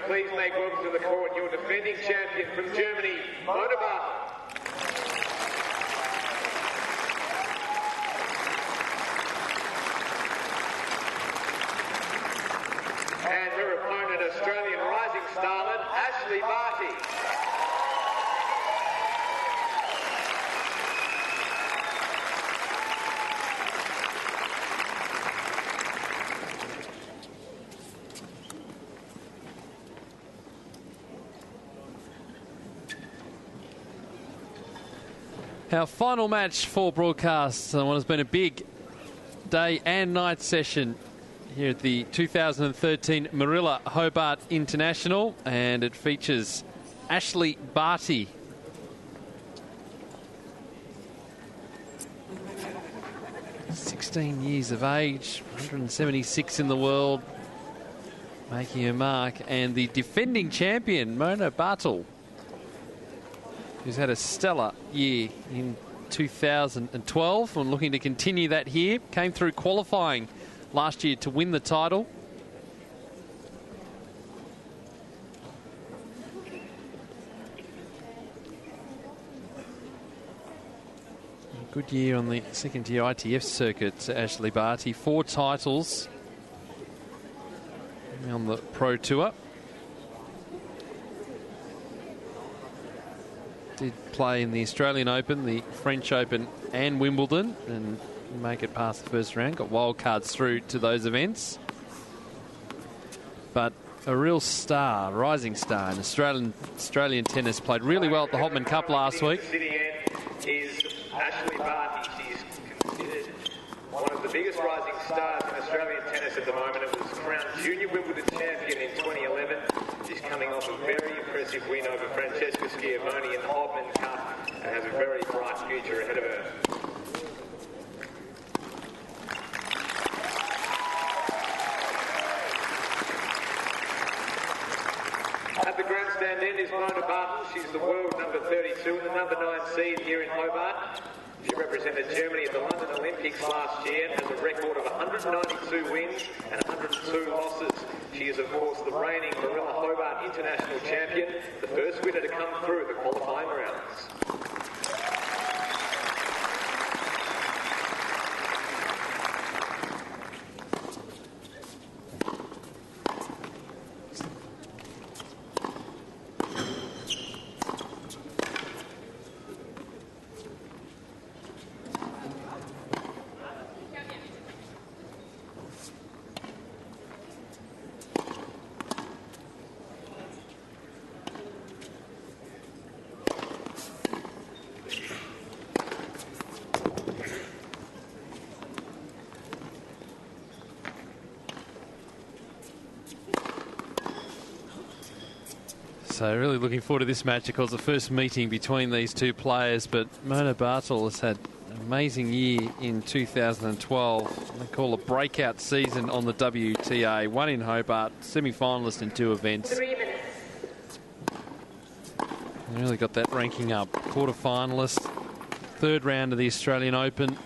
please make welcome to the court your defending champion from Germany, Moorilla Hobart. And her opponent, Australian rising starlet, Ashleigh Barty. Our final match for broadcast on what has been a big day and night session here at the 2013 Moorilla Hobart International, and it features Ashleigh Barty. (16 years of age, 176 in the world, making her mark, and the defending champion, Moorilla Barthel, who's had a stellar year in 2012 and looking to continue that here. Came through qualifying last year to win the title. A good year on the second-tier ITF circuit, Ashleigh Barty. 4 titles on the Pro Tour. Did play in the Australian Open, the French Open and Wimbledon, and make it past the first round. Got wild cards through to those events. But a real star, rising star in Australian tennis. Played really well at the Hopman Cup last week. Is Ashleigh Barty. She's considered one of the biggest rising stars in Australian tennis at the moment. It was crowned Junior Wimbledon champion in 2011. She's coming off a very impressive win over Francesca Schiavone in the Hopman Cup and has a very bright future ahead of her. At the grandstand end is Moorilla Hobart. She's the world number 32 and the number 9 seed here in Hobart. She represented Germany at the London Olympics last year and has a record of 192 wins and 102 losses. She is, of course, the reigning Moorilla Hobart International Champion, the first winner to come through the qualifying rounds. So really looking forward to this match. Of course, the first meeting between these two players, but Moorilla Barthel has had an amazing year in 2012. They call a breakout season on the WTA. One in Hobart, semi-finalist in 2 events. 3 minutes. And really got that ranking up. Quarter-finalist, 3rd round of the Australian Open.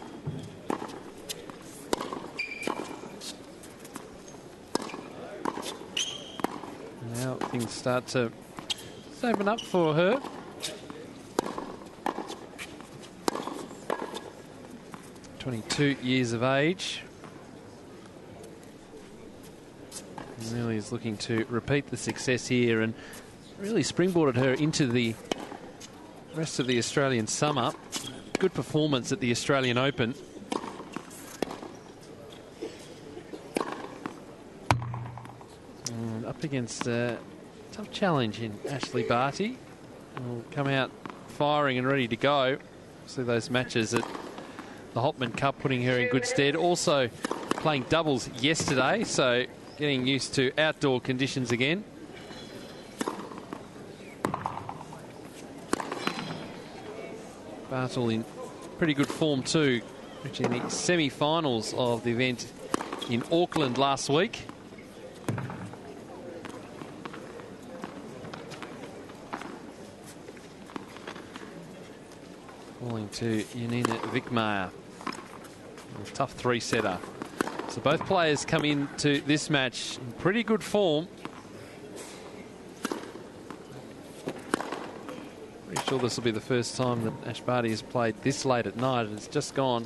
Now things start to open up for her. (22 years of age). And really is looking to repeat the success here and really springboarded her into the rest of the Australian summer. Good performance at the Australian Open. And up against tough challenge in Ashleigh Barty. Will come out firing and ready to go. See those matches at the Hopman Cup putting her in good stead. Also playing doubles yesterday, so getting used to outdoor conditions again. Barthel in pretty good form too, reaching the semi-finals of the event in Auckland last week. Falling to Janina Wickmeyer. A tough 3-setter. So both players come into this match in pretty good form. sure this will be the first time that Ash Barty has played this late at night. It's just gone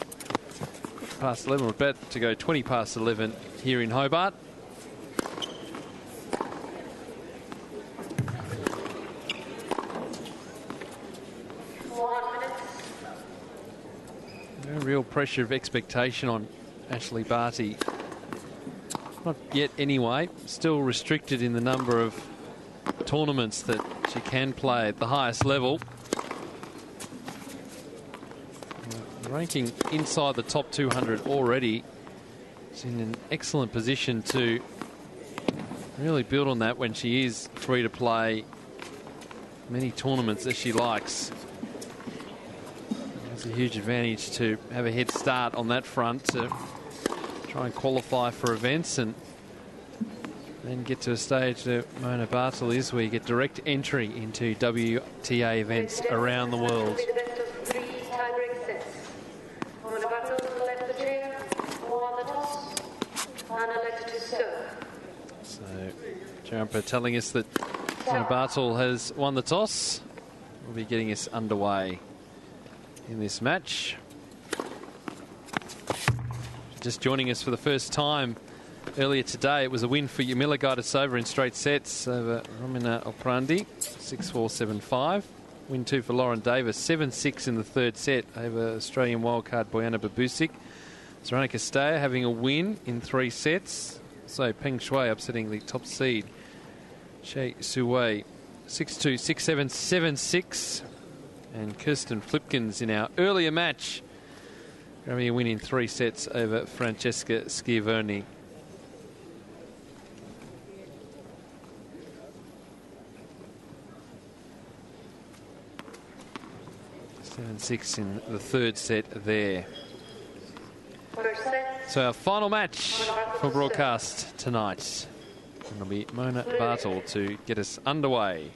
past 11. We're about to go 20 past 11 here in Hobart. No real pressure of expectation on Ashleigh Barty. Not yet anyway. Still restricted in the number of tournaments that she can play at the highest level. Ranking inside the top 200 already. She's in an excellent position to really build on that when she is free to play many tournaments as she likes. It's a huge advantage to have a head start on that front to try and qualify for events and then get to a stage that Moorilla Barthel is where you get direct entry into WTA events around the world. So, Jumper telling us that Moorilla Barthel has won the toss. We'll be getting us underway in this match. Just joining us for the first time earlier today, it was a win for Yamila Gaidasova in straight sets over Romina Oprandi, 6-4, 7-5. Win 2 for Lauren Davis, 7-6 in the third set over Australian wildcard Bojana Babusic. Zorana Castella having a win in 3 sets. So Peng Shuai upsetting the top seed Shea Suwei, 6-2, 6-7, 7-6. And Kirsten Flipkins in our earlier match having a win in 3 sets over Francesca Schiavone. Six in the third set there. So our final match for broadcast tonight. And it'll be Moorilla Barthel to get us underway.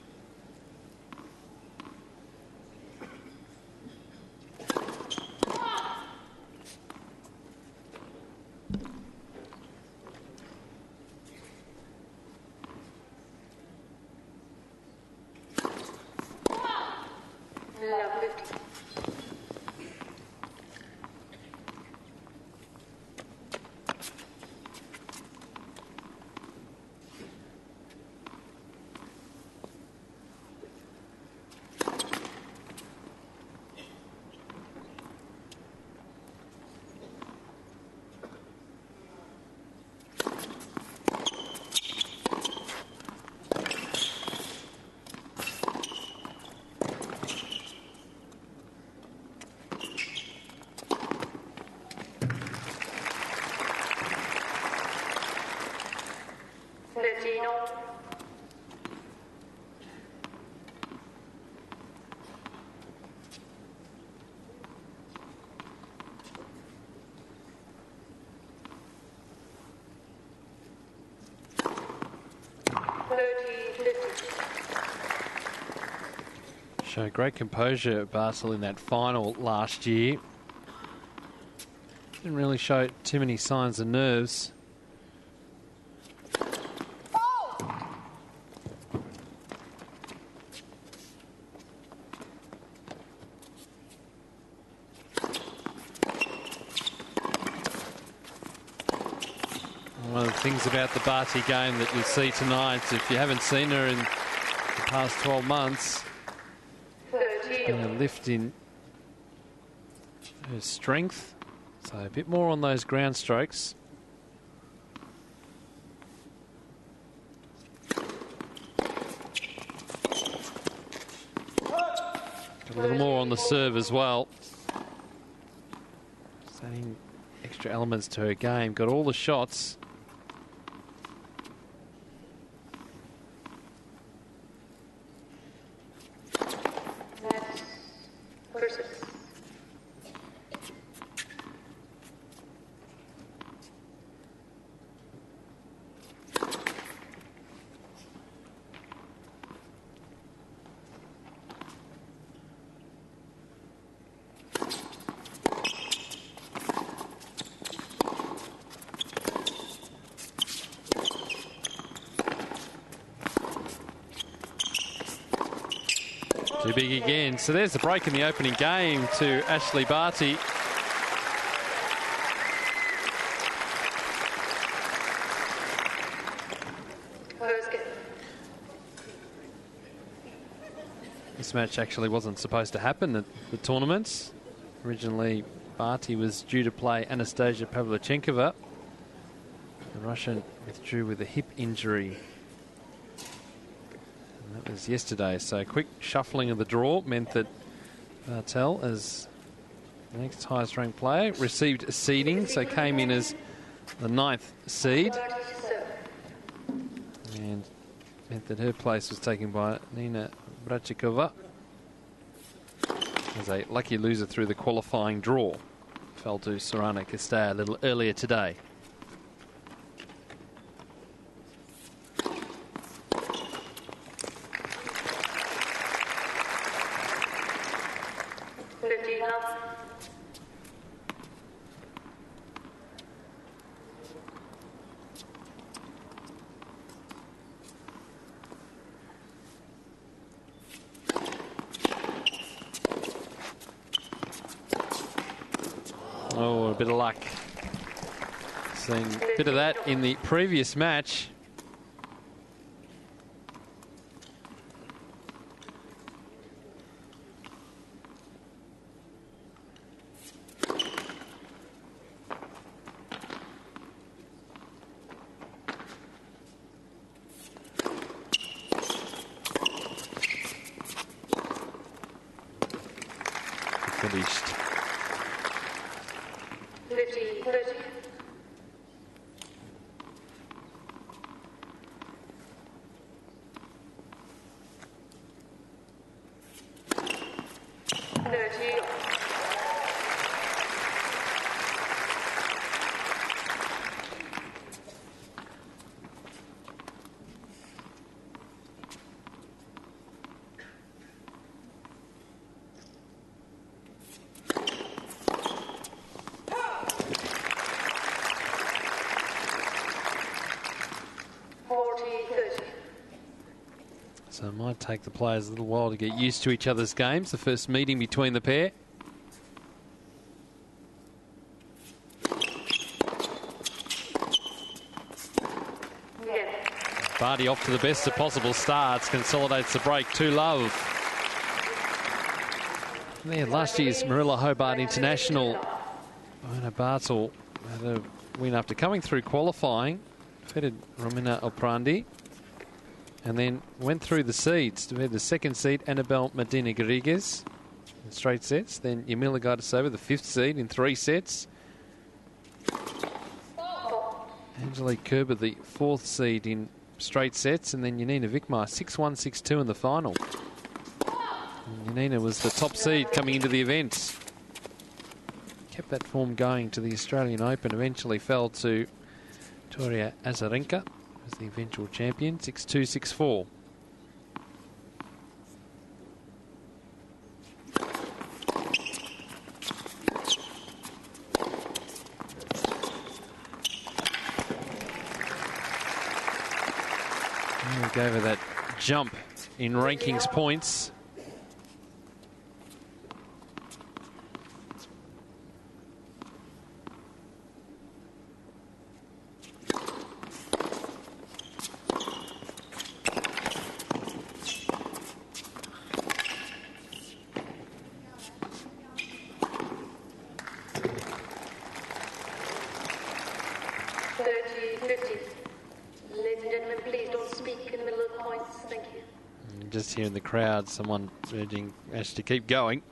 Showed great composure at Barthel in that final last year. Didn't really show too many signs of nerves. One of the things about the Barty game that you'll see tonight, if you haven't seen her in the past 12 months, a lift in her strength, so a bit more on those ground strokes. Got a little more on the serve as well. Just adding extra elements to her game. Got all the shots. Too big again. So there's the break in the opening game to Ashleigh Barty. This match actually wasn't supposed to happen at the tournaments. Originally, Barty was due to play Anastasia Pavlyuchenkova. The Russian withdrew with a hip injury. And that was yesterday. So a quick shuffling of the draw meant that Barthel, as the next highest ranked player, received a seeding, so came in as the 9th seed. And meant that her place was taken by Nina Brachikova as a lucky loser through the qualifying draw. Fell to Sorana Castell a little earlier today. Oh, a bit of luck. Seen a bit of that in the previous match. Finished. 50-30. So it might take the players a little while to get used to each other's games. The first meeting between the pair. Barty off to the best of possible starts, consolidates the break. 2-love. There, last year's Moorilla Hobart International, Mona Barthel had a win after coming through qualifying. Defeated Romina Oprandi. And then went through the seeds to the second seed, Annabelle Medina Garrigues, in straight sets. Then Yamila Gaidasova, the 5th seed, in 3 sets. Angelique Kerber, the 4th seed, in straight sets. And then Yanina Vikmar, 6-1, 6-2 in the final. And Yanina was the top seed coming into the event. Kept that form going to the Australian Open. Eventually fell to Victoria Azarenka as the eventual champion, 6-2, 6-4. We gave her that jump in rankings points. Just here in the crowd, someone urging Ash to keep going.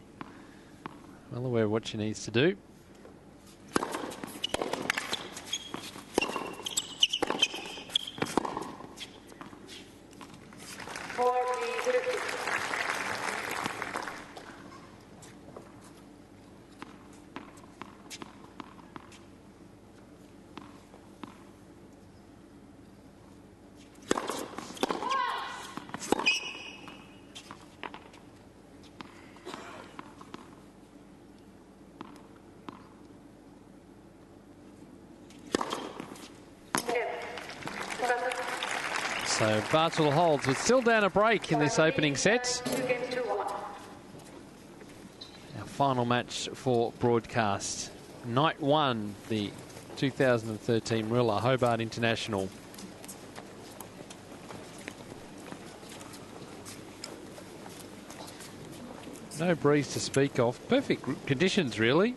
Well aware of what she needs to do. So Barthel holds, but still down a break in this opening set. 2 games to 1. final match for broadcast. Night 1, the 2013 Moorilla Hobart International. No breeze to speak of. Perfect conditions, really.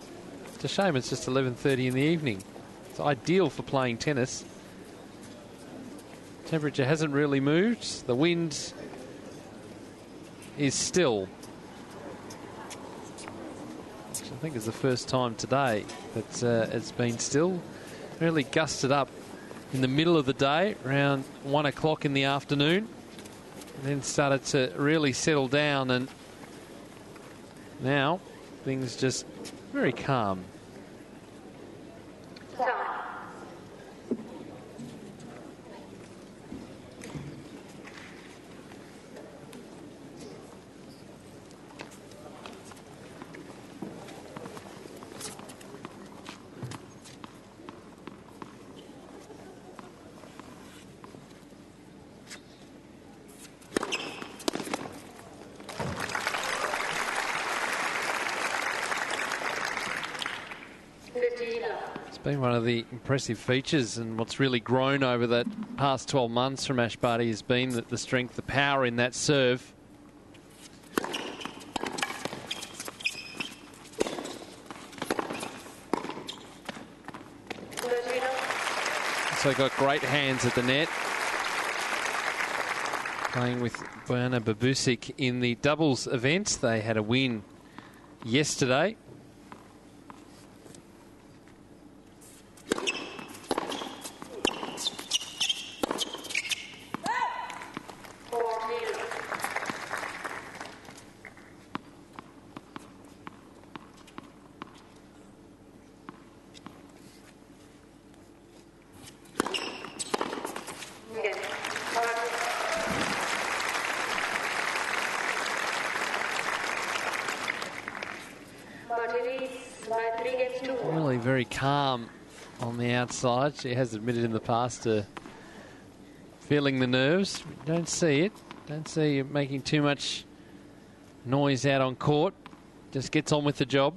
It's a shame it's just 11:30 in the evening. It's ideal for playing tennis. Temperature hasn't really moved. The wind is still. Which I think is the first time today that it's been still. Really gusted up in the middle of the day, around 1 o'clock in the afternoon. And then started to really settle down, and now things just very calm. Been one of the impressive features, and what's really grown over that past 12 months from Ashleigh Barty has been that the strength, the power in that serve. So got great hands at the net. Playing with Bojana Babusik in the doubles event. They had a win yesterday. Really very calm on the outside. She has admitted in the past to feeling the nerves. Don't see it. Don't see it making too much noise out on court. Just gets on with the job.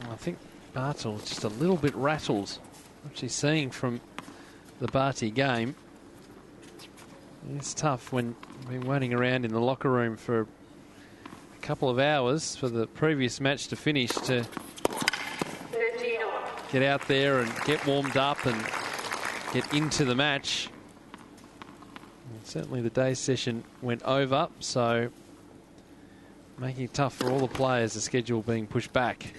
I think Barthel just a little bit rattled. What she's seeing from the Barty game. It's tough when you've been waiting around in the locker room for a couple of hours for the previous match to finish, to get out there and get warmed up and get into the match. And certainly the day session went over, so making it tough for all the players, the schedule being pushed back.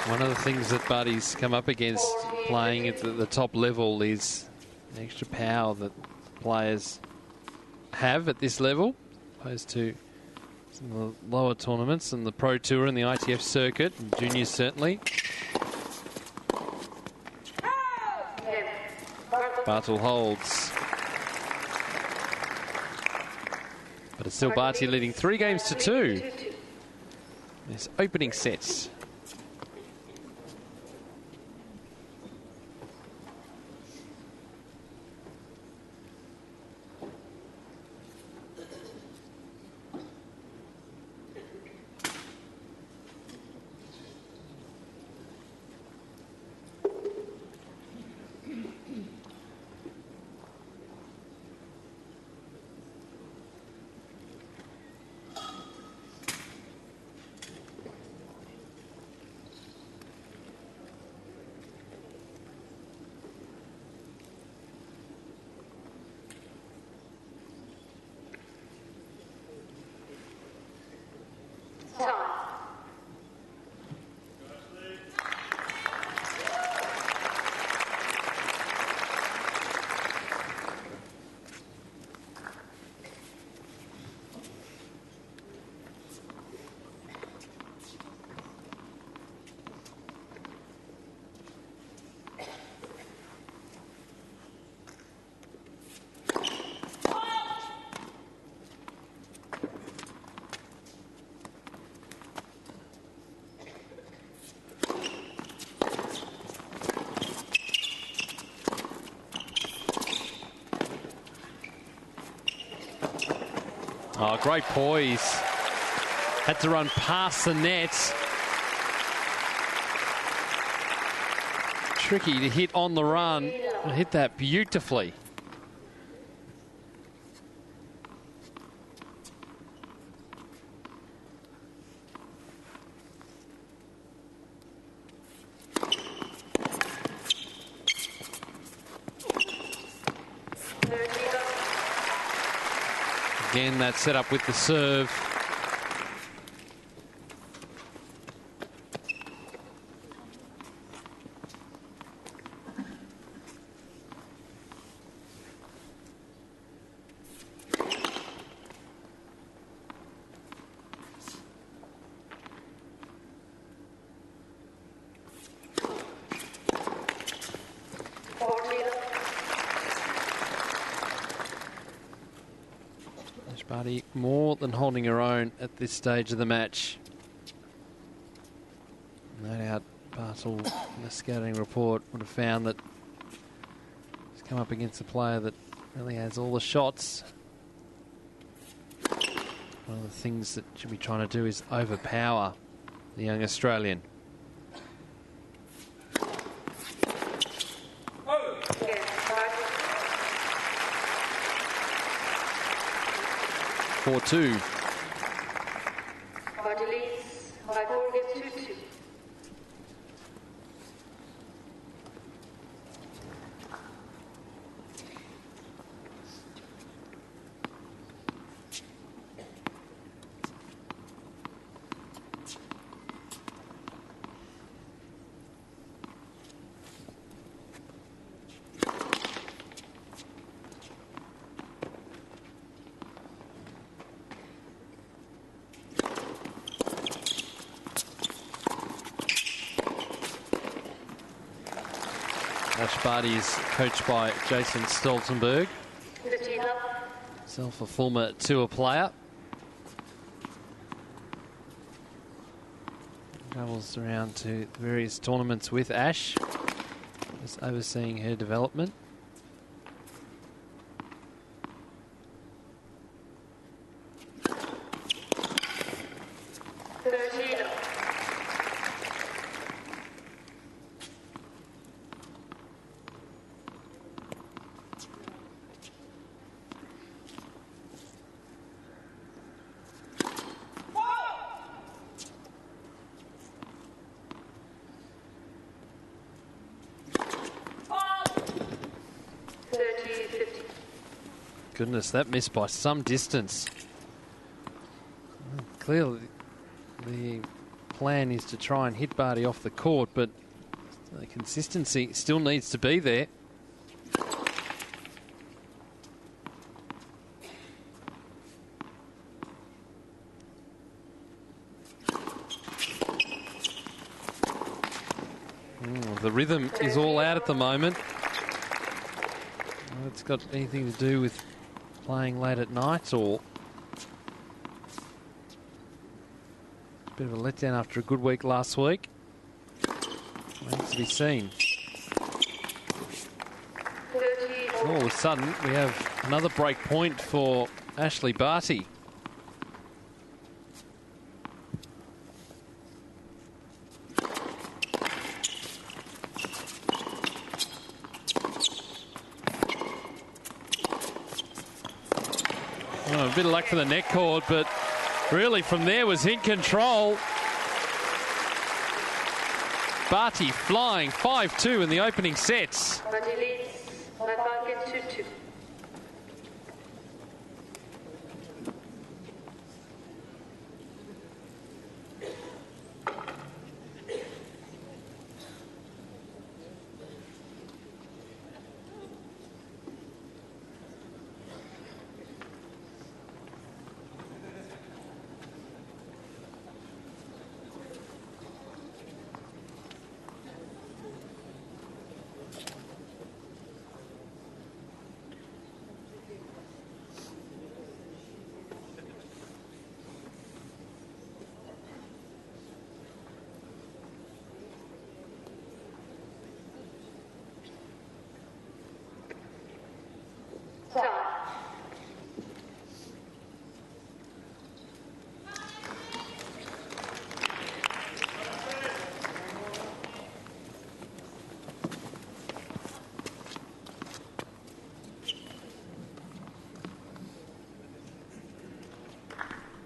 One of the things that Barty's come up against playing at the top level is the extra power that players have at this level, opposed to some of the lower tournaments and the Pro Tour and the ITF circuit, and juniors certainly. Barthel holds. But it's still Barty leading 3-2. This opening sets. Oh, great poise. Had to run past the net. Tricky to hit on the run. Hit that beautifully. Again, that set up with the serve. Barty more than holding her own at this stage of the match. No doubt Barthel in the scouting report would have found that he's come up against a player that really has all the shots. One of the things that she'll be trying to do is overpower the young Australian. Four two. Ashleigh Barty is coached by Jason Stoltenberg, himself a former tour player. Travels around to various tournaments with Ash, just overseeing her development. Goodness, that missed by some distance. Clearly, the plan is to try and hit Barty off the court, but the consistency still needs to be there. The rhythm is all out at the moment. Well, it's got anything to do with playing late at night, or a bit of a letdown after a good week last week. Remains to be seen. All of a sudden, we have another break point for Ashleigh Barty. Oh, a bit of luck for the net cord, but really from there was in control. Barty flying 5-2 in the opening sets.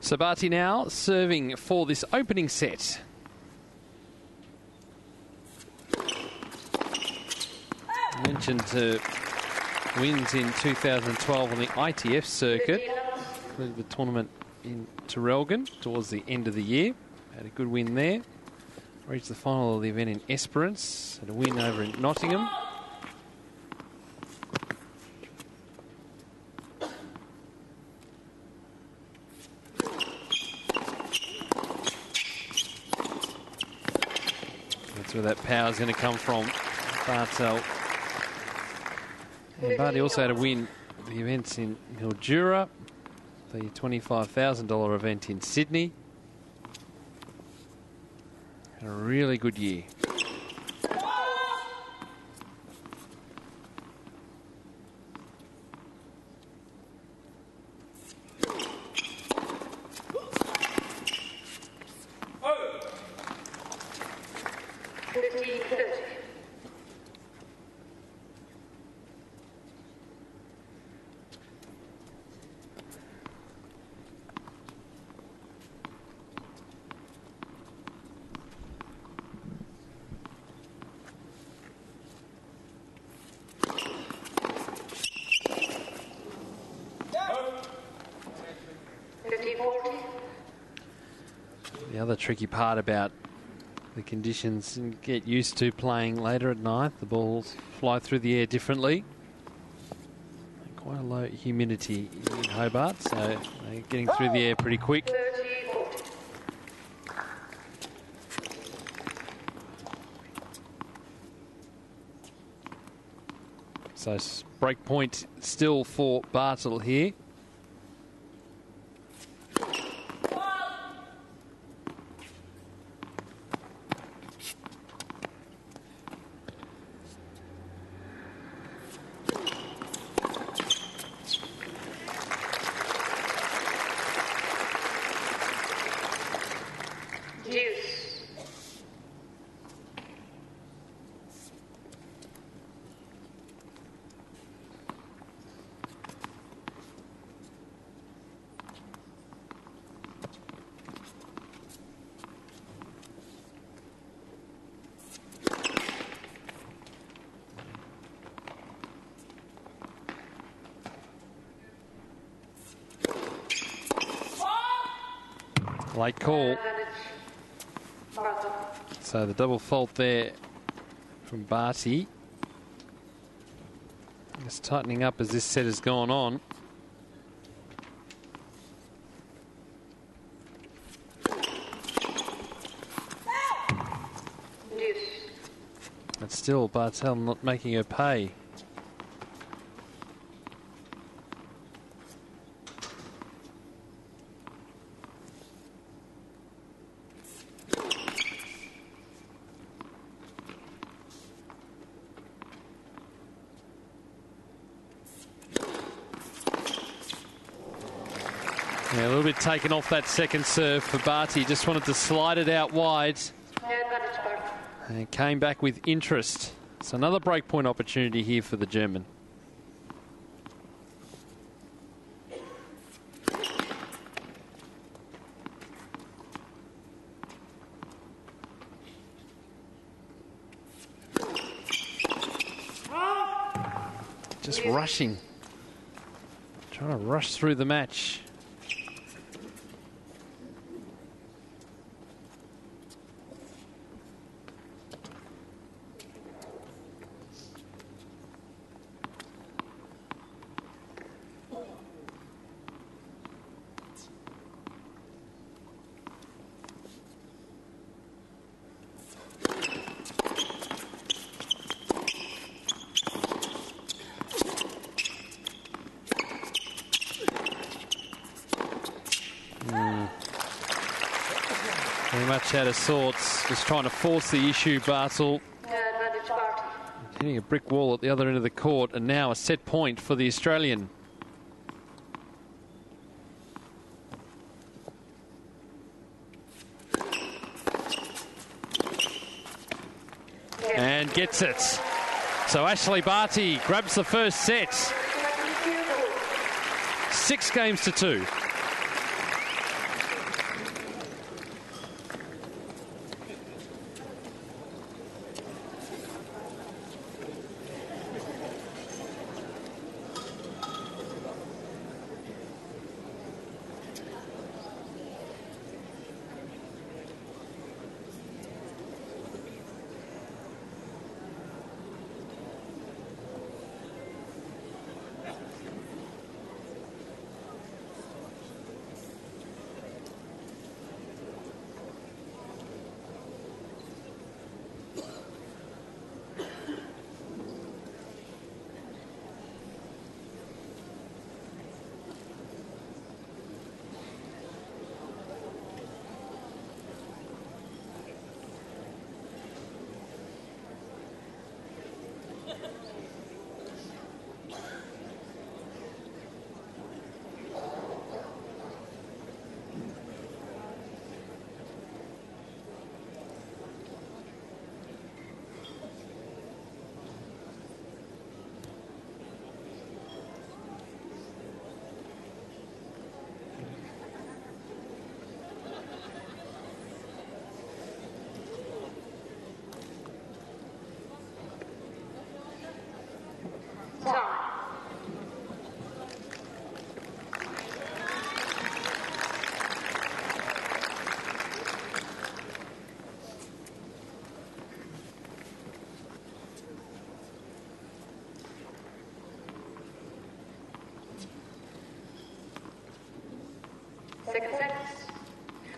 So Barty now serving for this opening set. I mentioned wins in 2012 on the ITF circuit. The tournament in Traralgon towards the end of the year. Had a good win there. Reached the final of the event in Esperance. Had a win over in Nottingham. That's where that power is going to come from. Barthel. And Barty also had a win at the events in Mildura, the $25,000 event in Sydney. Had a really good year. The other tricky part about the conditions and get used to playing later at night, the balls fly through the air differently. Quite a low humidity in Hobart, so they're getting through the air pretty quick. So break point still for Barthel here. Late call. So the double fault there from Barty. Just tightening up as this set has gone on. But still, Barthel not making her pay. Yeah, a little bit taken off that second serve for Barty. Just wanted to slide it out wide. And came back with interest. So another breakpoint opportunity here for the German. Just rushing. Trying to rush through the match. Very much out of sorts, just trying to force the issue, Barthel. Hitting a brick wall at the other end of the court, and now a set point for the Australian. And gets it. So Ashleigh Barty grabs the first set. 6-2.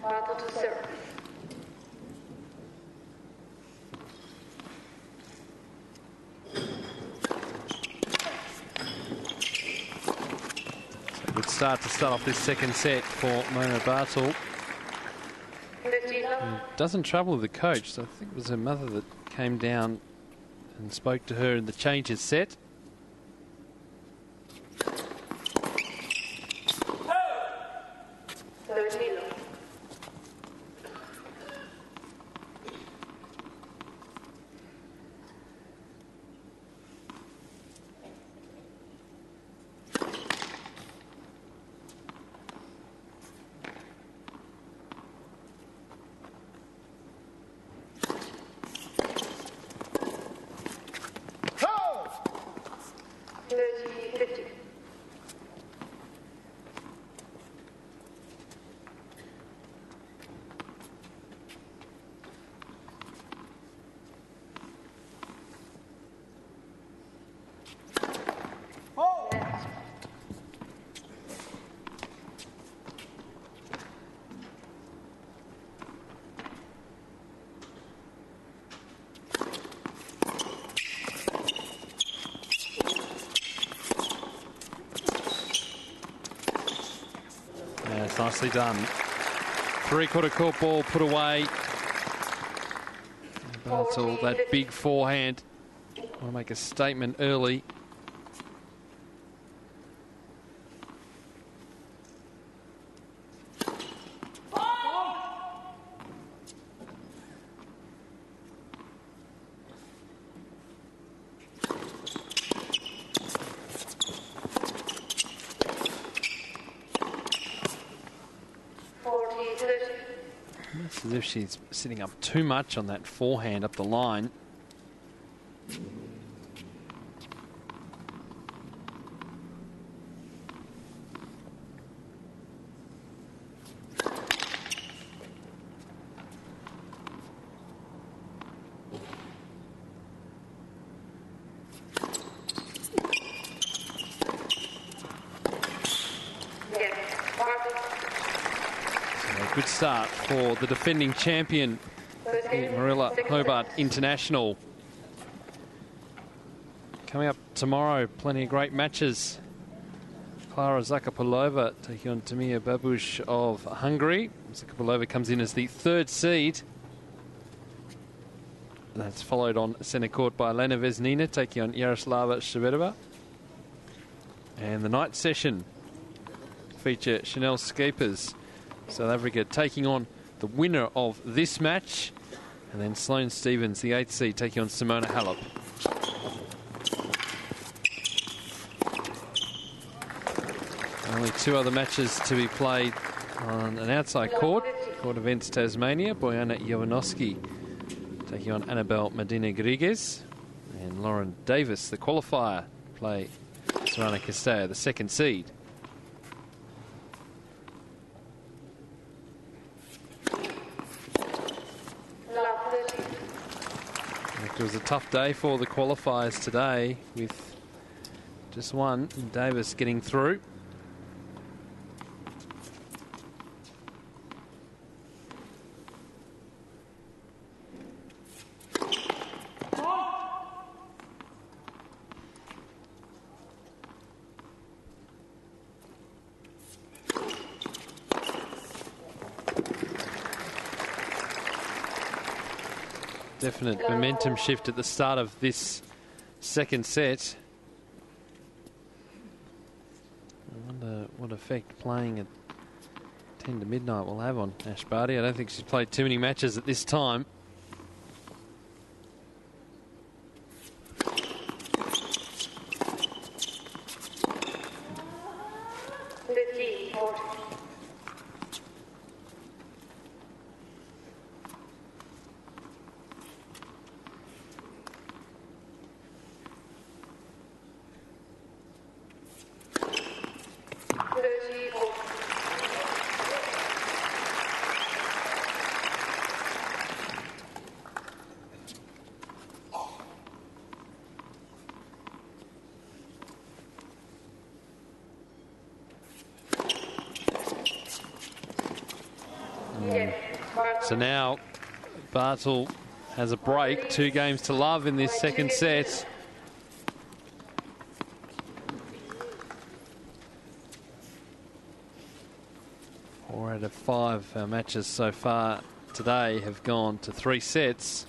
Barthel to serve. Good start to start off this second set for Mona Barthel. Doesn't travel with the coach, so I think it was her mother that came down and spoke to her in the changes set. It's nicely done. Three-quarter court ball put away. Barthel, that big forehand. Want to make a statement early. It's as if she's sitting up too much on that forehand up the line. Good start for the defending champion, the Moorilla Hobart International. Coming up tomorrow, plenty of great matches. Klara Zakopalova taking on Tamia Babush of Hungary. Zakopalova comes in as the third seed. That's followed on centre court by Elena Vesnina taking on Yaroslava Shvedova. And the night session feature Chanel Skapers, South Africa, taking on the winner of this match. And then Sloane Stephens, the 8th seed, taking on Simona Halep. Only two other matches to be played on an outside court. Court Events Tasmania, Bojana Jovanovski taking on Annabelle Medina Grigues. And Lauren Davis, the qualifier, play Sorana Castello, the 2nd seed. It was a tough day for the qualifiers today, with just one, Davis, getting through. Definite momentum shift at the start of this second set. I wonder what effect playing at 10 to midnight will have on Ash Barty. I don't think she's played too many matches at this time. So now Barthel has a break. 2 games to love in this second set. Four out of 5 matches so far today have gone to 3 sets.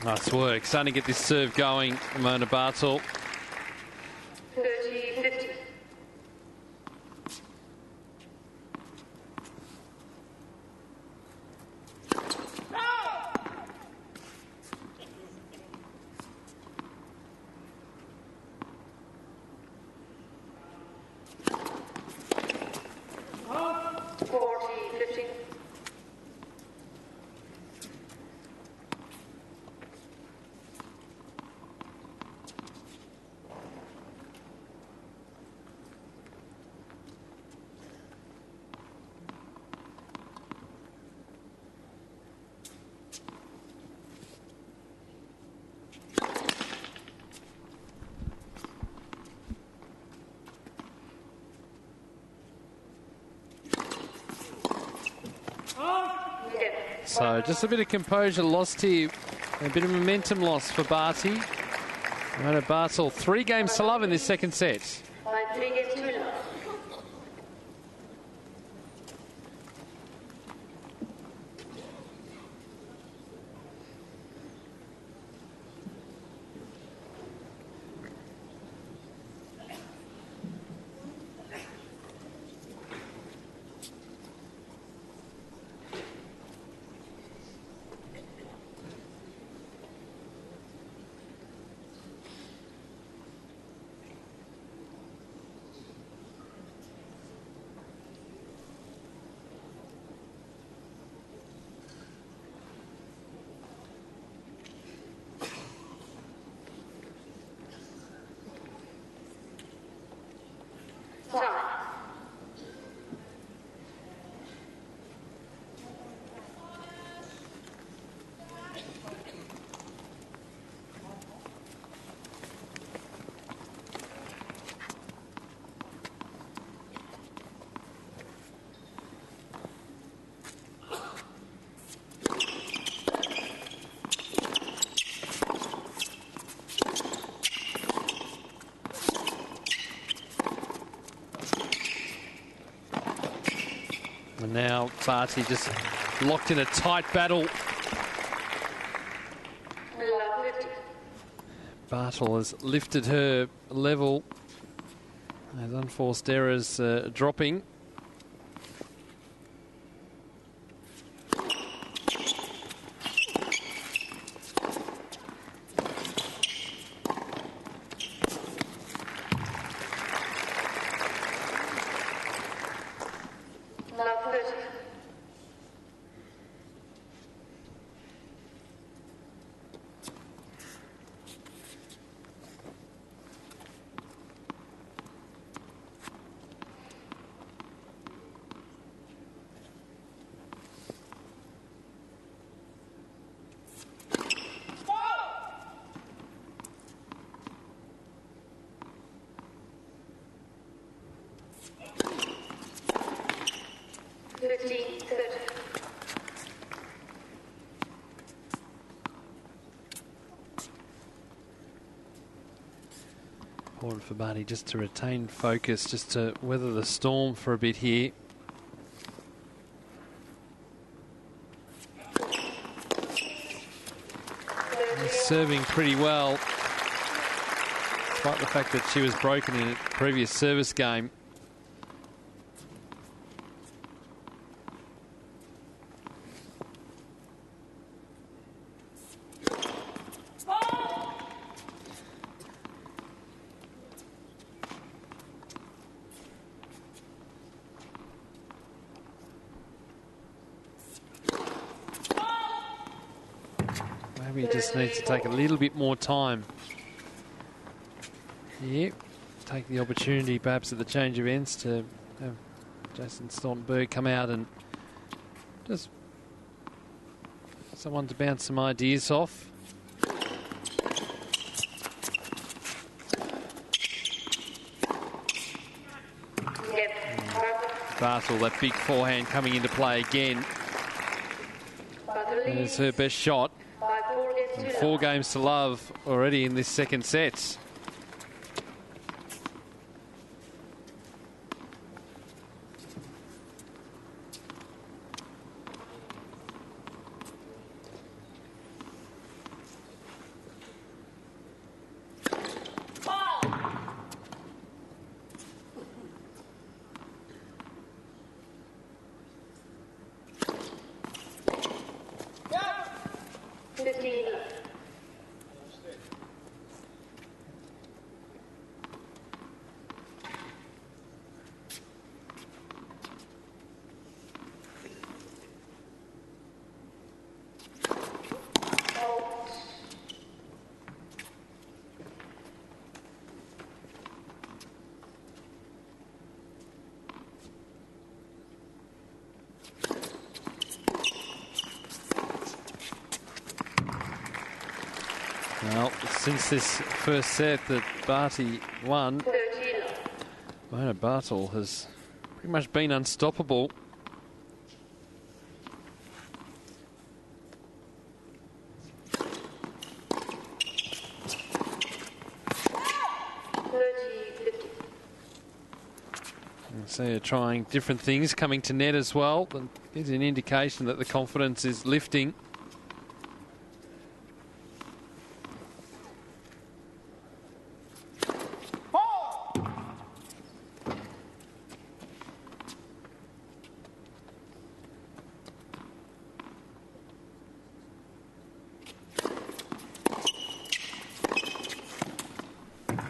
Nice work. Starting to get this serve going, Mona Barthel. 30-50. So just a bit of composure lost here. A bit of momentum loss for Barty. Mona Barthel, 3 games to love in this second set. 3 games to love. And now Barty just locked in a tight battle. Barthel has lifted her level as unforced errors dropping. Important for Barty just to retain focus, just to weather the storm for a bit here. serving pretty well, despite the fact that she was broken in a previous service game. Maybe just needs to take a little bit more time. Yep, take the opportunity perhaps at the change of ends to have Jason Stoltenberg come out and just someone to bounce some ideas off. Barthel, that big forehand coming into play again. There's her best shot. And 4 games to love already in this second set. Well, since this first set that Barty won, Mona Barthel has pretty much been unstoppable. So you're trying different things, coming to net as well. And gives an indication that the confidence is lifting.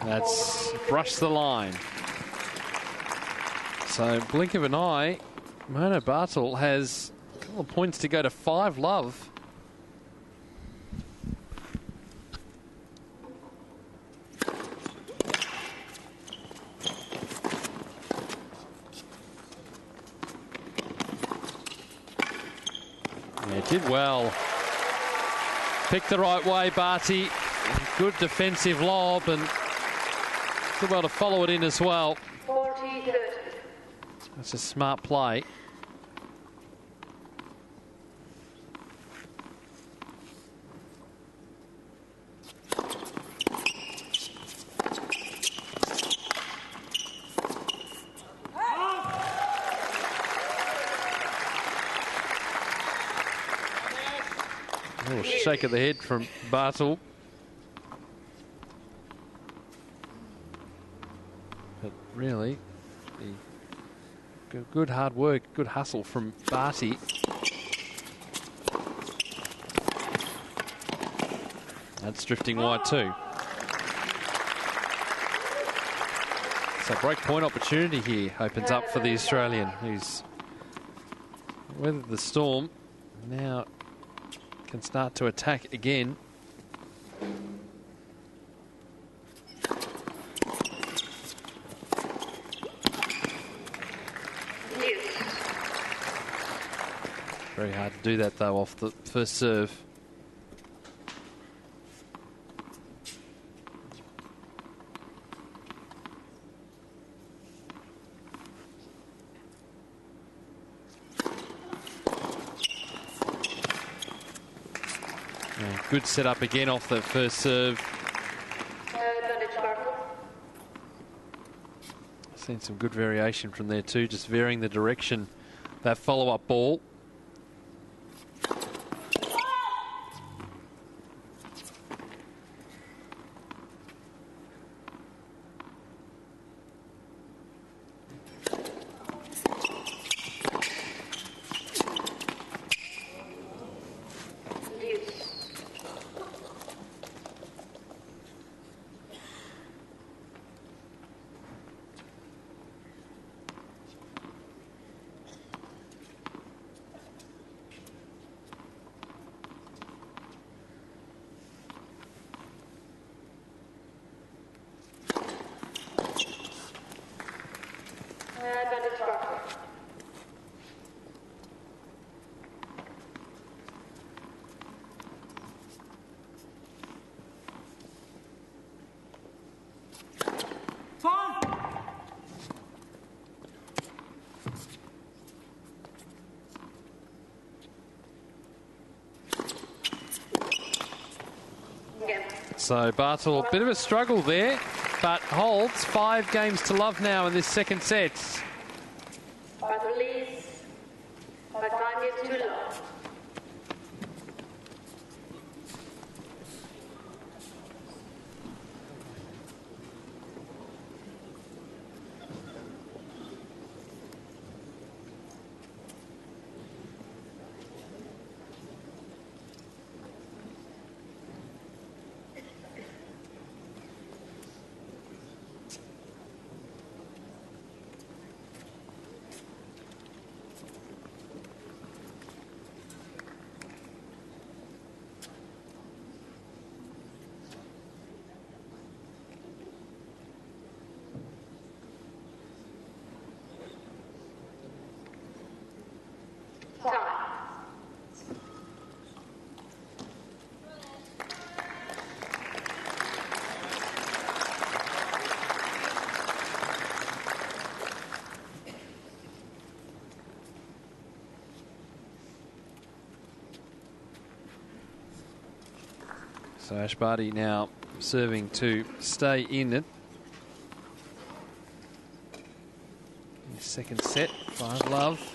That's brushed the line. So, blink of an eye, Mona Barthel has a couple of points to go to 5 love. Yeah, did well. Picked the right way, Barty. Good defensive lob and did well to follow it in as well. 40-30. That's a smart play. A little shake of the head from Barthel. But really, good hard work, good hustle from Barty. That's drifting wide too. So break point opportunity here opens up for the Australian, who's weathered the storm. Now can start to attack again. Very hard to do that though off the first serve. Good setup again off the first serve. Seen some good variation from there too, just varying the direction that follow-up ball. So Barthel, a bit of a struggle there, but holds 5 games to love now in this second set. Barthel leads by 5 games to love. So Ashleigh Barty now serving to stay in it. In the second set, 5 love.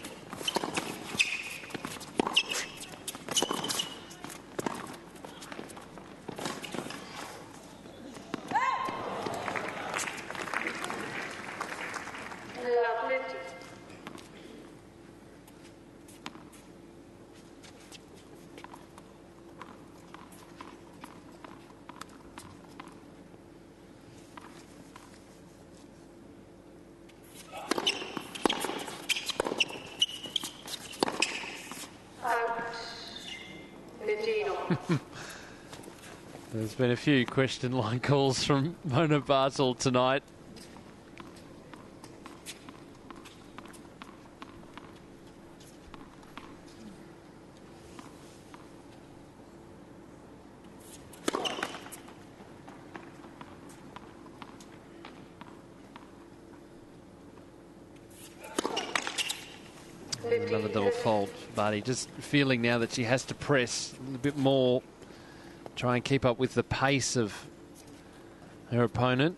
There's been a few question line calls from Mona Barthel tonight. Another double fault for Barty. Just feeling now that she has to press a little bit more, try and keep up with the pace of her opponent.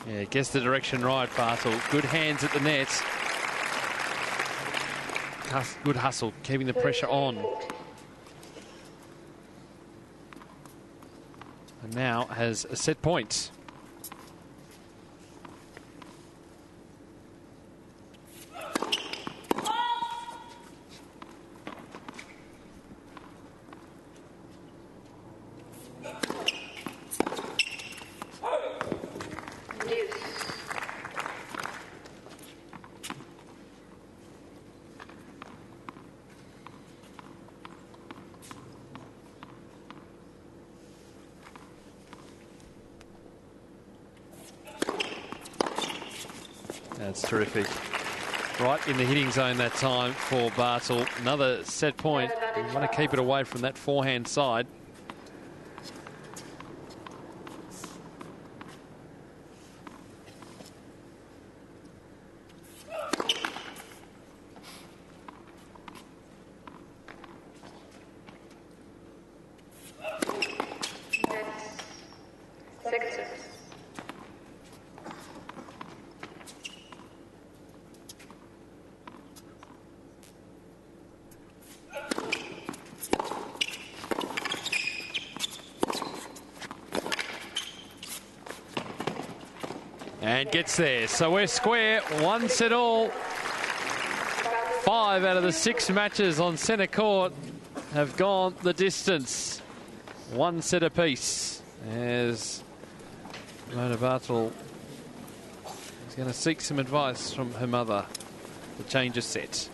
Yeah, gets the direction right, Barthel. Good hands at the net. Good hustle, keeping the pressure on. And now has a set point. That's terrific. Right in the hitting zone that time for Barthel. Another set point. You want to keep it away from that forehand side. And gets there. So we're square. 1 set all. 5 out of the 6 matches on centre court have gone the distance. 1 set apiece. as Mona Barthel is going to seek some advice from her mother to change a set.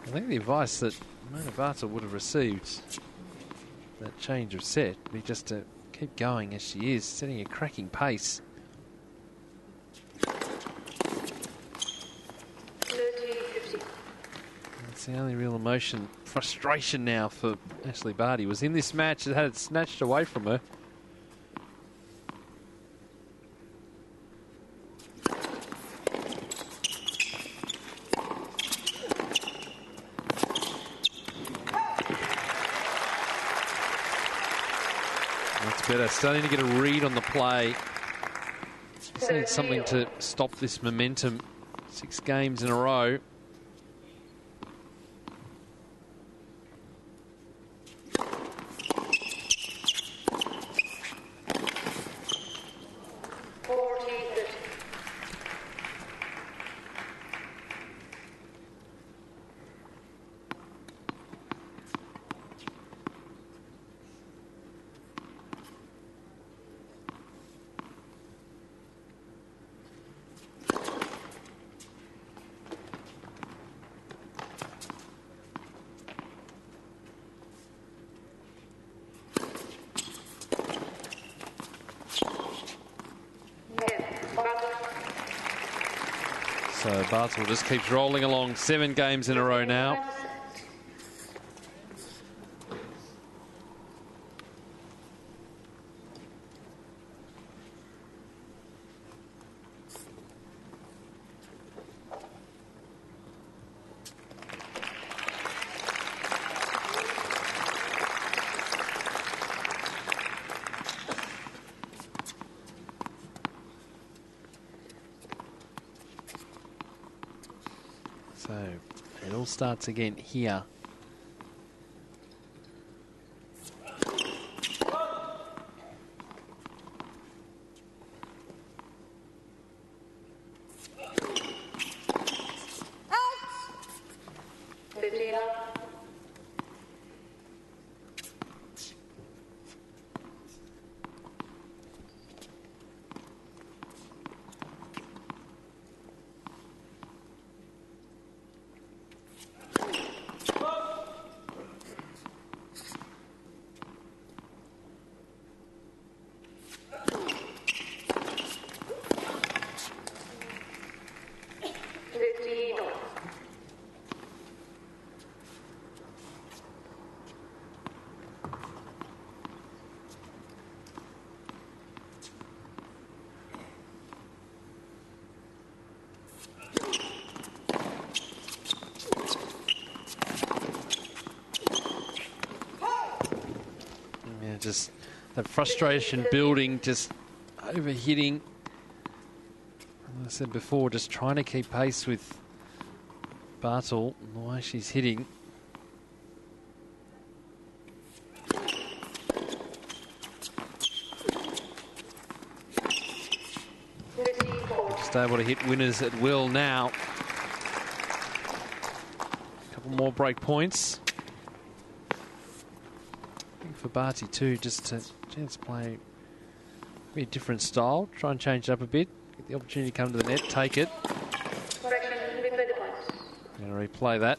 I think the advice that Mona Barthel would have received, that change of set, would be just to keep going as she is, setting a cracking pace. That's the only real emotion, frustration now for Ashleigh Barty. Was in this match, it had it snatched away from her. Better, starting to get a read on the play. Just need something to stop this momentum. 6 games in a row. So Barthel just keeps rolling along, 7 games in a row now. So it all starts again here. just that frustration building, just overhitting. As I said before, just trying to keep pace with Barthel and the way she's hitting. Just able to hit winners at will now. A couple more break points. I think for Barty too, just to chance play a different style, try and change it up a bit. Get the opportunity to come to the net, take it. I'm going to replay that.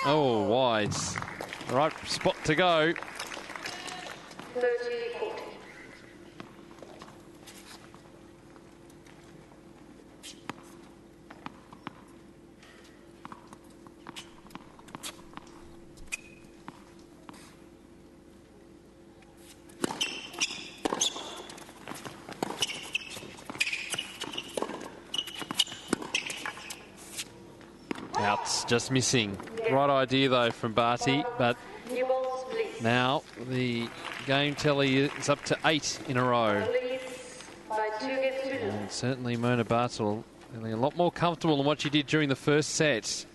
Oh, wide. Right spot to go. 30-40. Outs, just missing. Right idea though from Barty, but now the game tally is up to 8 in a row. And certainly Mona Barthel feeling a lot more comfortable than what she did during the first set.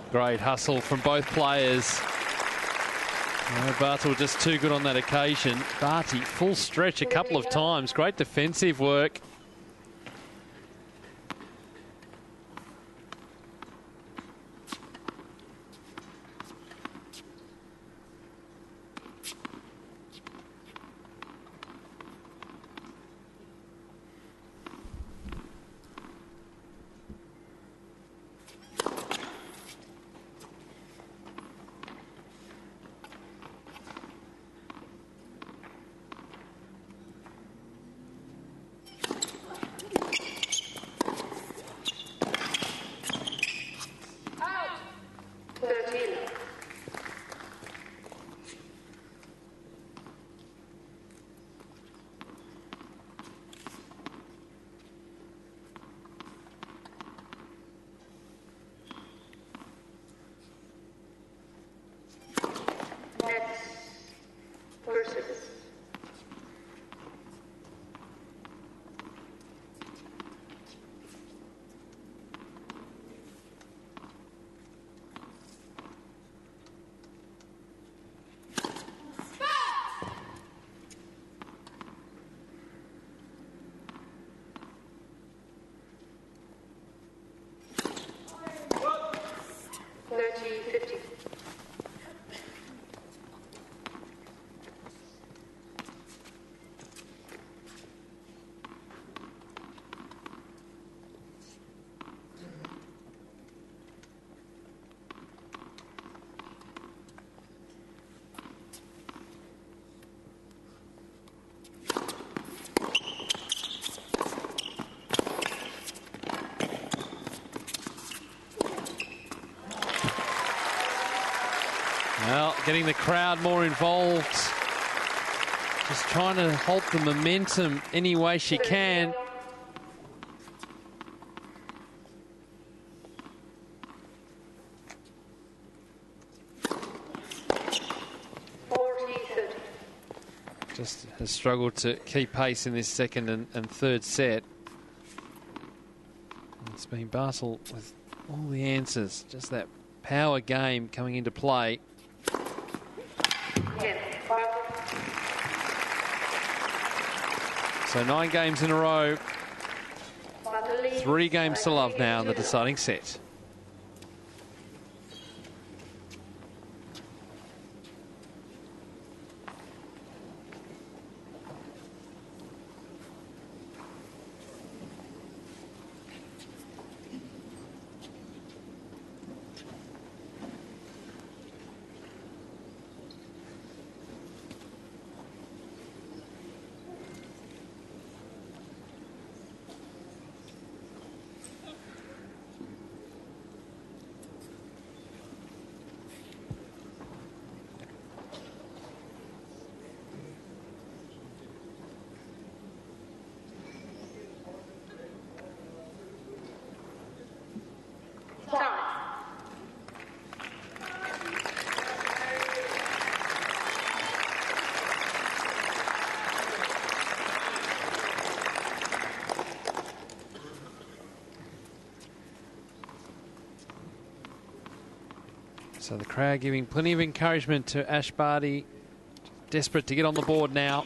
Great hustle from both players. Barthel just too good on that occasion. Barty full stretch a couple of times. Great defensive work. Well, getting the crowd more involved. Just trying to halt the momentum any way she can. Just has struggled to keep pace in this second and third set. It's been Barthel with all the answers. Just that power game coming into play. So 9 games in a row. 3 games to love now in the deciding set. So the crowd giving plenty of encouragement to Ashleigh Barty. Desperate to get on the board now.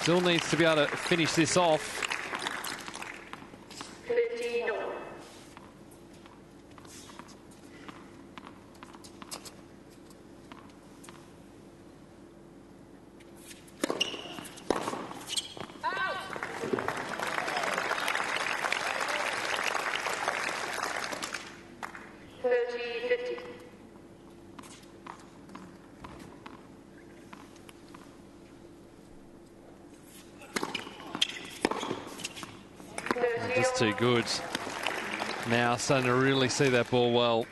Still needs to be able to finish this off. Just too good. Now starting to really see that ball well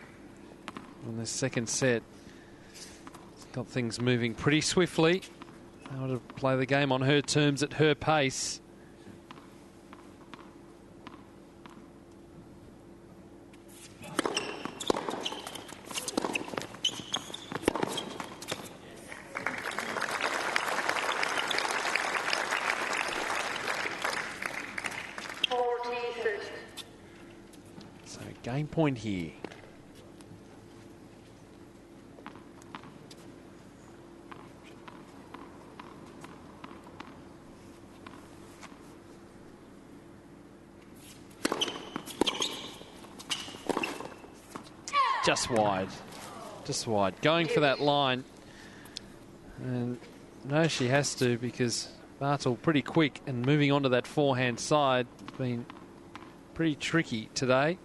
on this second set. It's got things moving pretty swiftly. Able to play the game on her terms at her pace. Game point here. Just wide. Just wide. Going for that line. And no, she has to, because Barthel pretty quick and moving onto that forehand side. Been pretty tricky today.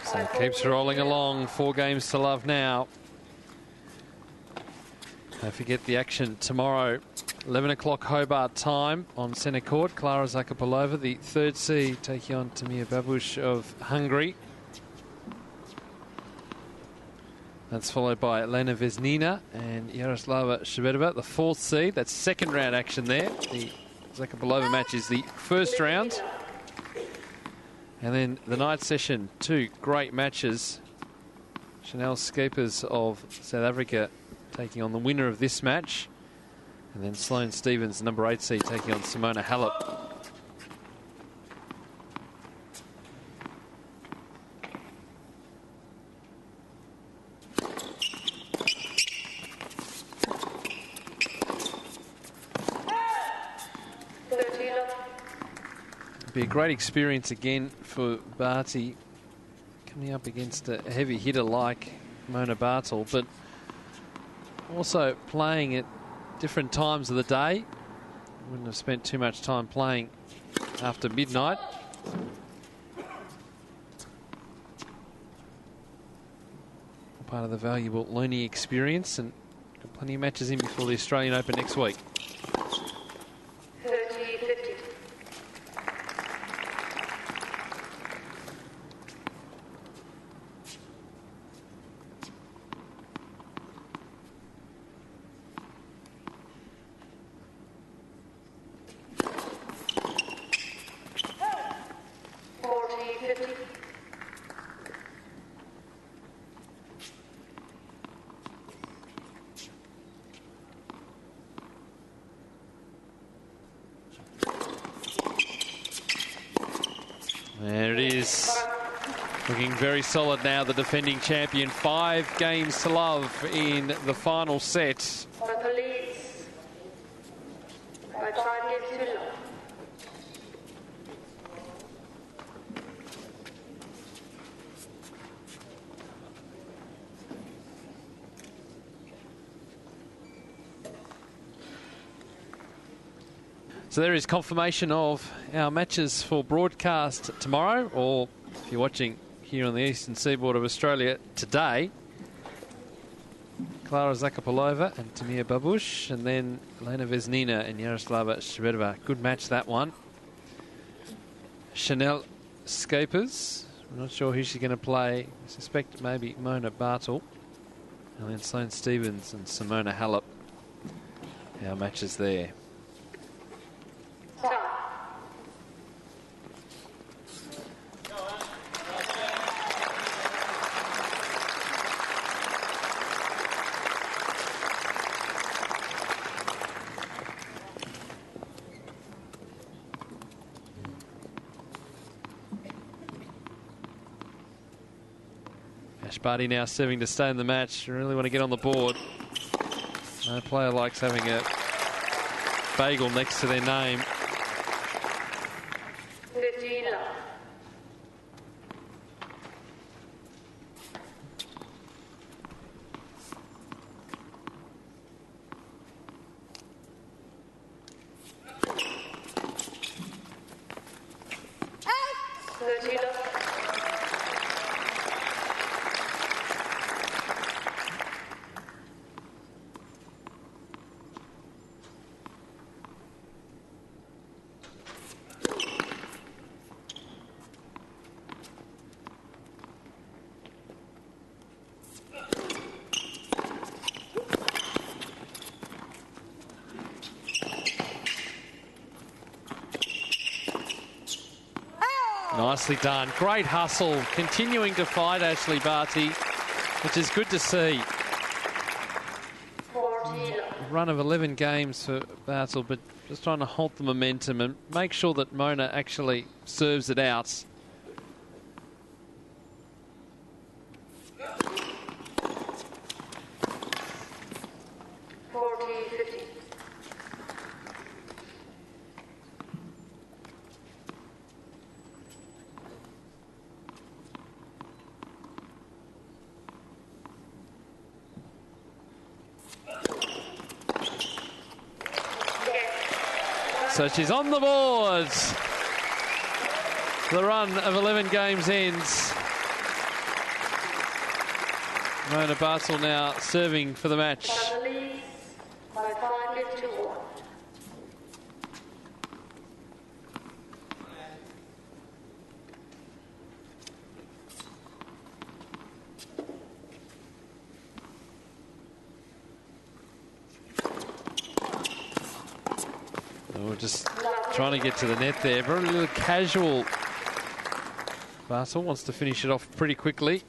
So it keeps rolling along. 4 games to love now. Don't forget the action tomorrow, 11 o'clock Hobart time on centre court. Klara Zakopalova, the third seed, taking on Tamir Babush of Hungary. That's followed by Elena Vesnina and Yaroslava Shvedova, the fourth seed. That's second round action there. The Zakopalova match is the first round. And then the night session, 2 great matches. Chanel Skeepers of South Africa taking on the winner of this match. And then Sloane Stephens, number 8 seed, taking on Simona Halep. Be a great experience again for Barty, coming up against a heavy hitter like Mona Barthel, but also playing at different times of the day. Wouldn't have spent too much time playing after midnight. Part of the valuable learning experience, and got plenty of matches in before the Australian Open next week. 30-50. There it is. Looking very solid now, the defending champion. 5 games to love in the final set. The police. By 5 games to love. So there is confirmation of our matches for broadcast tomorrow, or if you're watching here on the eastern seaboard of Australia today. Klara Zakopalova and Tamir Babush, and then Elena Vesnina and Yaroslava Shvedova. Good match, that one. Chanel Skeepers. I'm not sure who she's going to play. I suspect maybe Mona Barthel. And then Sloane Stephens and Simona Halep. Our matches there. Barty now serving to stay in the match. You really want to get on the board. No player likes having a bagel next to their name. 15 love. Nicely done. Great hustle. Continuing to fight Ashleigh Barty, which is good to see. A run of 11 games for Barthel, but just trying to hold the momentum and make sure that Mona actually serves it out. So she's on the board. The run of 11 games ends. Mona Barthel now serving for the match. We're just trying to get to the net there. Very little casual Barthel wants to finish it off pretty quickly.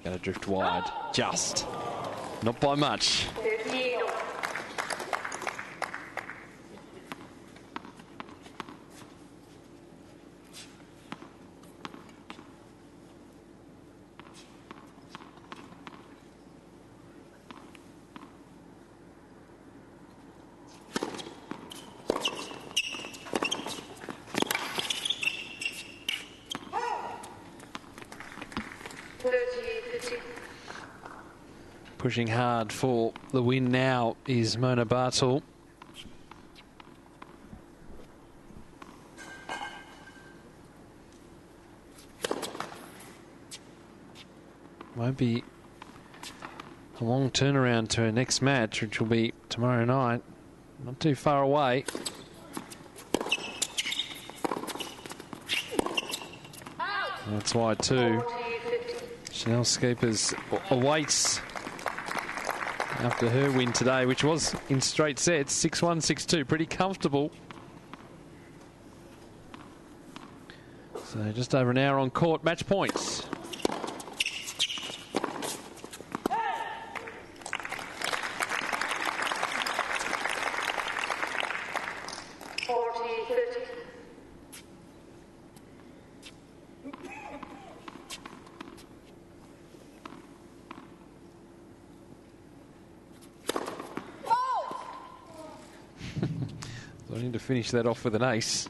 Going to drift wide, just. Not by much. Pushing hard for the win now is Mona Barthel. Won't be a long turnaround to her next match, which will be tomorrow night. Not too far away. That's why too. Chanel Skeepers awaits after her win today, which was in straight sets, 6-1, 6-2, pretty comfortable. So just over an hour on court, match points. I need to finish that off with an ace.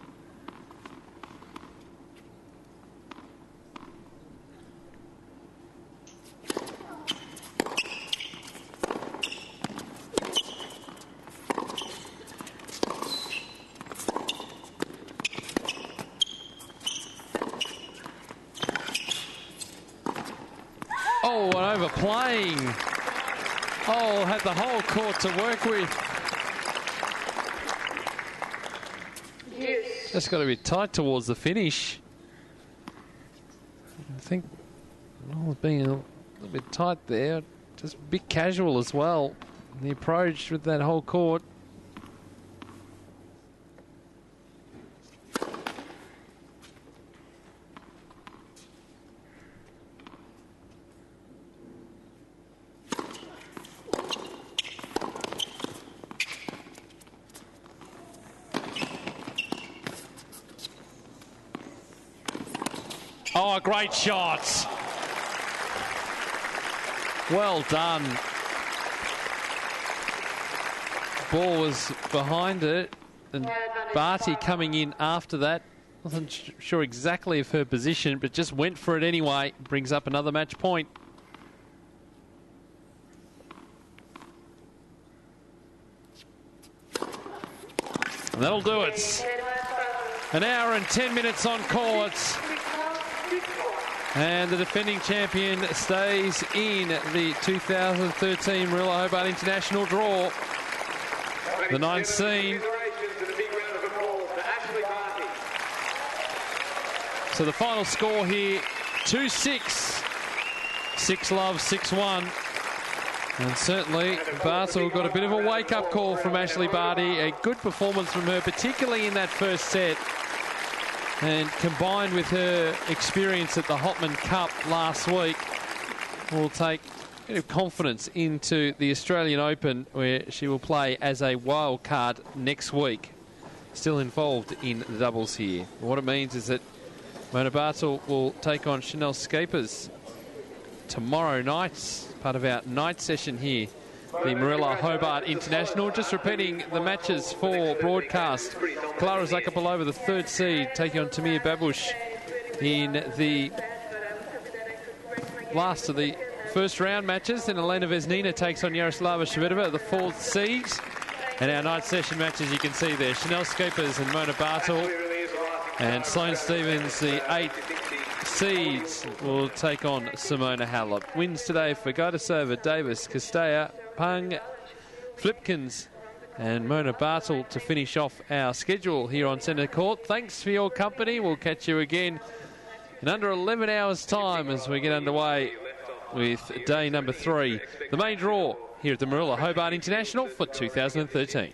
Oh, an overplaying. Oh, had the whole court to work with. Just got to be tight towards the finish. I think being a little bit tight there, just a bit casual as well. The approach with that whole court. Oh, great shots. Well done. Ball was behind it, and Barty coming in after that. Wasn't sure exactly of her position, but just went for it anyway. Brings up another match point. And that'll do it. An hour and 10 minutes on court. And the defending champion stays in the 2013 Moorilla Hobart International draw. The ninth seed. So the final score here, 2-6. 6-love, 6-1. And certainly Barthel got a bit of a wake-up call from Ashleigh Barty. A good performance from her, particularly in that first set. And combined with her experience at the Hopman Cup last week, will take a bit of confidence into the Australian Open, where she will play as a wild card next week. Still involved in the doubles here. What it means is that Mona Barthel will take on Chanel Skeepers tomorrow night, part of our night session here. The Moorilla Hobart International. Just repeating the matches for broadcast. Clara Zakapalova, the third seed, taking on Tamir Babush in the last of the first round matches. Then Elena Vesnina takes on Yaroslava Shvedova, the fourth seed. And our night session matches, you can see there, Chanel Skeepers and Mona Barthel. And Sloane Stephens, the eighth Seeds will take on Simona Halep. Wins today for Gaidasova, Davis, Castella, Pang, Flipkins and Mona Barthel to finish off our schedule here on Centre Court. Thanks for your company. We'll catch you again in under 11 hours' time as we get underway with day number 3. The main draw here at the Moorilla Hobart International for 2013.